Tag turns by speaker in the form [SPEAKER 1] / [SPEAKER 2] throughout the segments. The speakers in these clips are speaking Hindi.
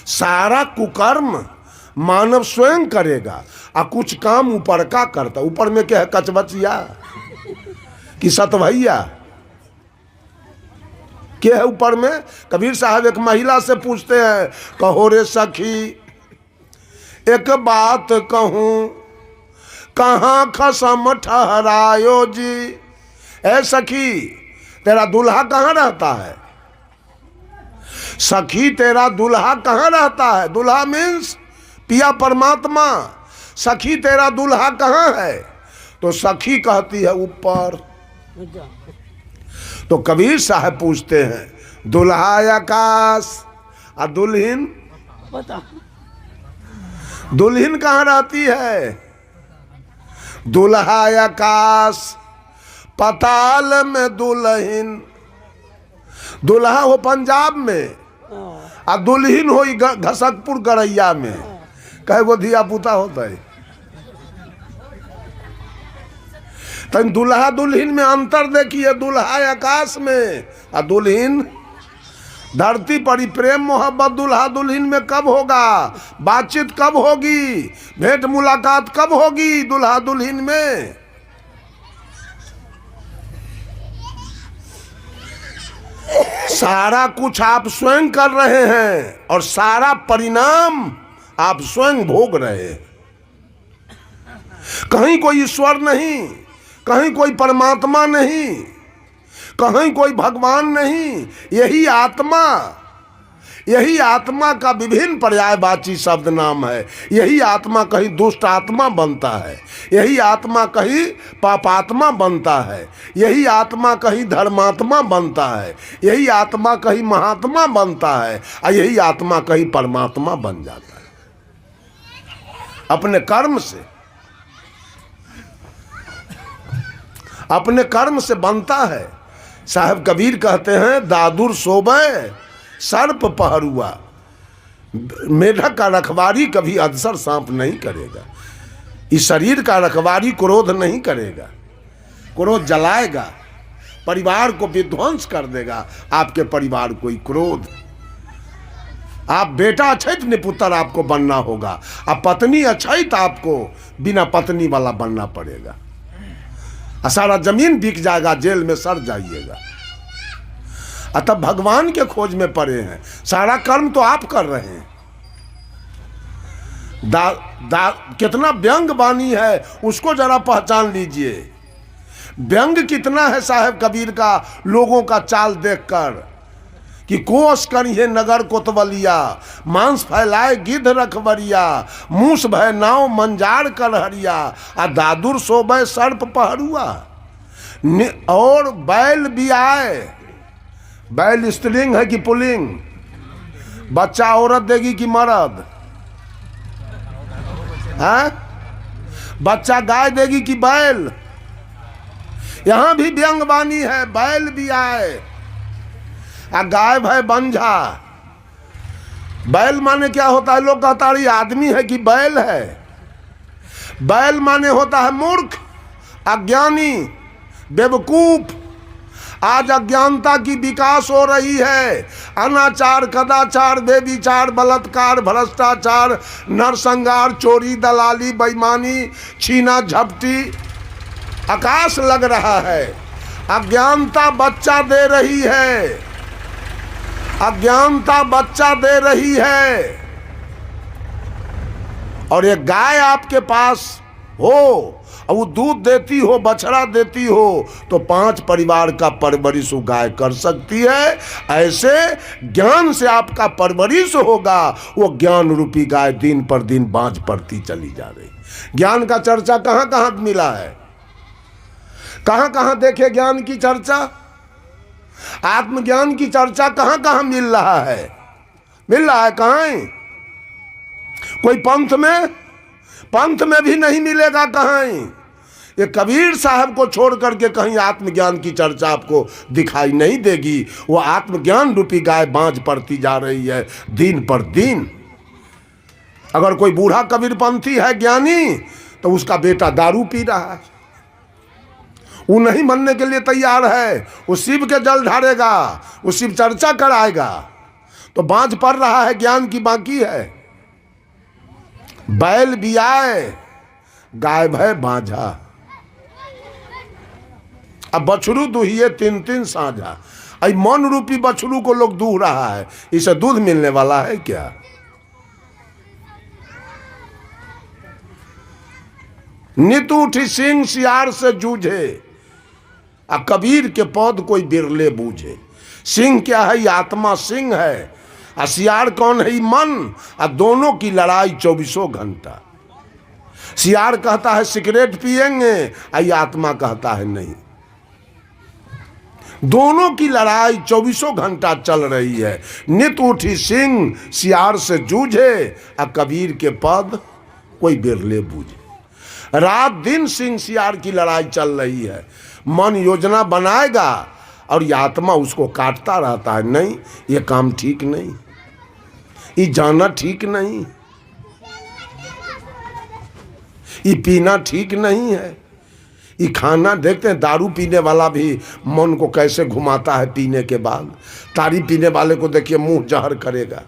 [SPEAKER 1] सारा कुकर्म मानव स्वयं करेगा और कुछ काम ऊपर का करता। ऊपर में क्या है, कचबचिया कि सतभैया, क्या है ऊपर में? कबीर साहब एक महिला से पूछते हैं, कहो रे सखी एक बात कहूं, कहाँ खसम ठहरायो जी। ए सखी तेरा दूल्हा कहाँ रहता है? सखी तेरा दूल्हा कहाँ रहता है? दूल्हा मीन्स पिया परमात्मा। सखी तेरा दूल्हा कहाँ है? तो सखी कहती है ऊपर। तो कबीर साहब पूछते हैं, दूल्हा आकाश और दुल्हन पता, दुल्हन कहाँ रहती है? दूल्हा आकाश पताल में दुल्हन। दूल्हा हो पंजाब में और दुल्हन हो घसकपुर गरैया में। कहे वो धिया पुता होता है। तो दूल्हा दुल्हन में अंतर देखिए। दूल्हा आकाश में और दुल्हन धरती पर। प्रेम मोहब्बत दूल्हा दुल्हन में कब होगा? बातचीत कब होगी? भेंट मुलाकात कब होगी दूल्हा दुल्हन में? सारा कुछ आप स्वयं कर रहे हैं और सारा परिणाम आप स्वयं भोग रहे हैं। कहीं कोई ईश्वर नहीं, कहीं कोई परमात्मा नहीं, कहीं कोई भगवान नहीं। यही आत्मा का विभिन्न पर्यायवाची शब्द नाम है। यही आत्मा कहीं दुष्ट आत्मा बनता है, यही आत्मा कहीं पापात्मा बनता है, यही आत्मा कहीं धर्मात्मा बनता है, यही आत्मा कहीं महात्मा बनता है और यही आत्मा कहीं परमात्मा बन जाता है अपने कर्म से। अपने कर्म से बनता है। साहब कबीर कहते हैं, दादुर सोबे सर्प पहरुआ, मेढक का रखवारी कभी अधसर सांप नहीं करेगा। इस शरीर का रखवारी क्रोध नहीं करेगा। क्रोध जलाएगा, परिवार को विध्वंस कर देगा। आपके परिवार को ही क्रोध। आप बेटा अछैत निपुत्र आपको बनना होगा, अब पत्नी अछैत आपको बिना पत्नी वाला बनना पड़ेगा। सारा जमीन बिक जाएगा, जेल में सड़ जाइएगा। तब भगवान के खोज में पड़े हैं। सारा कर्म तो आप कर रहे हैं। कितना व्यंग वाणी है उसको जरा पहचान लीजिए। व्यंग कितना है साहब कबीर का लोगों का चाल देखकर कि कोस करिए नगर कोतवलिया, मांस फैलाए गिद्ध रखबरिया, मूस भय नाव मंजार करहरिया, आ दादुर सोबे सर्प पहरुआ। और बैल भी आए। बैल स्त्रीलिंग है कि पुल्लिंग? बच्चा औरत देगी कि मर्द? है बच्चा गाय देगी कि बैल? यहां भी व्यंगवाणी है। बैल भी आए आ गाय भय बंझा। बैल माने क्या होता है? लोग कहता है आदमी है कि बैल है। बैल माने होता है मूर्ख, अज्ञानी, बेवकूफ। आज अज्ञानता की विकास हो रही है। अनाचार, कदाचार, बेविचार, बलात्कार, भ्रष्टाचार, नरसंहार, चोरी, दलाली, बेईमानी, छीना झपटी आकाश लग रहा है। अज्ञानता बच्चा दे रही है। अज्ञानता बच्चा दे रही है। और ये गाय आपके पास हो और वो दूध देती हो, बछड़ा देती हो, तो 5 परिवार का परवरिश वो गाय कर सकती है। ऐसे ज्ञान से आपका परवरिश होगा। वो ज्ञान रूपी गाय दिन पर दिन बांझ पड़ती चली जा रही। ज्ञान का चर्चा कहां कहां मिला है? कहां कहां देखे ज्ञान की चर्चा? आत्मज्ञान की चर्चा कहां कहां मिल रहा है? मिल रहा है कहां? कोई पंथ में भी नहीं मिलेगा कहां। ये कबीर साहब को छोड़ करके कहीं आत्मज्ञान की चर्चा आपको दिखाई नहीं देगी। वो आत्मज्ञान रूपी गाय बांझ पड़ती जा रही है दिन पर दिन। अगर कोई बूढ़ा कबीरपंथी है ज्ञानी, तो उसका बेटा दारू पी रहा है, वो नहीं मनने के लिए तैयार है। वो शिव के जल ढारेगा, वो शिव चर्चा कराएगा, तो बांझ पड़ रहा है, ज्ञान की बाकी है। बैल भी आए, गाय भय बांझा, अब बछरू दुहिए 3-3 साझा। आई मन रूपी बछरू को लोग दूह रहा है, इसे दूध मिलने वाला है क्या? नित उठी सिंह सियार से जूझे, आ कबीर के पौध कोई बिरले बूझे। सिंह क्या है? आत्मा सिंह है, आ सियार कौन है? मन। आ दोनों की लड़ाई 24 घंटा। सियार कहता है सिगरेट पिएंगे, आ आत्मा कहता है नहीं। दोनों की लड़ाई 24 घंटा चल रही है। नित उठी सिंह सियार से जूझे, आ कबीर के पद कोई बिरले बूझे। रात दिन सिंह सियार की लड़ाई चल रही है। मन योजना बनाएगा और ये आत्मा उसको काटता रहता है। नहीं, ये काम ठीक नहीं, ये जाना ठीक नहीं, ये पीना ठीक नहीं है, ये खाना। देखते हैं दारू पीने वाला भी मन को कैसे घुमाता है पीने के बाद। तारी पीने वाले को देखिए मुंह जहर करेगा।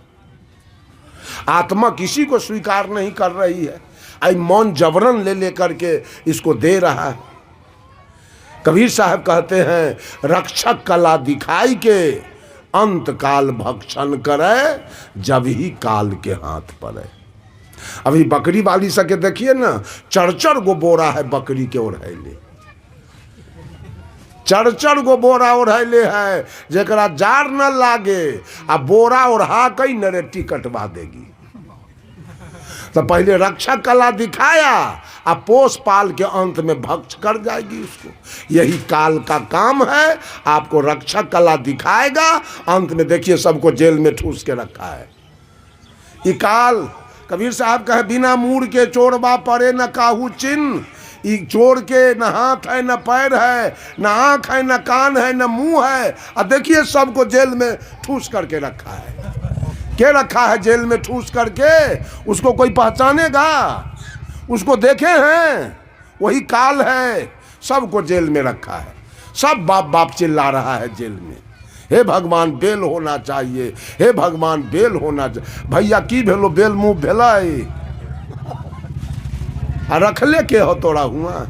[SPEAKER 1] आत्मा किसी को स्वीकार नहीं कर रही है, आई मन जबरन ले लेकर के इसको दे रहा है। कबीर साहब कहते हैं, रक्षक कला दिखाई के अंत काल भक्षण करे, जब ही काल के हाथ पड़े। अभी बकरी वाली सके देखिए ना, 4-4 गो बोरा है बकरी के ओढ़ैले, 4-4 गो बोरा ओढ़ैले है। जरा जार न लागे आ बोरा ओढ़ा कई नरेटी कटवा देगी। तो पहले रक्षा कला दिखाया, अब पोस पाल के अंत में भक्ष कर जाएगी उसको। यही काल का काम है, आपको रक्षा कला दिखाएगा, अंत में देखिए सबको जेल में ठूस के रखा है। ये काल, कबीर साहब कहे, बिना मूड़ के चोरबा पड़े न काहू चिन्ह। ये चोर के न हाथ है न पैर है, न आँख है न कान है न मुंह है, और देखिए सबको जेल में ठूस करके रखा है। क्या रखा है जेल में ठूस करके? उसको कोई पहचानेगा? उसको देखे हैं? वही काल है, सबको जेल में रखा है। सब बाप बाप चिल्ला रहा है जेल में, हे भगवान बेल होना चाहिए, हे भगवान बेल होना चाहिए। भैया की भेलो? बेल मुँह भेला रखले के हो तोड़ा हुआ।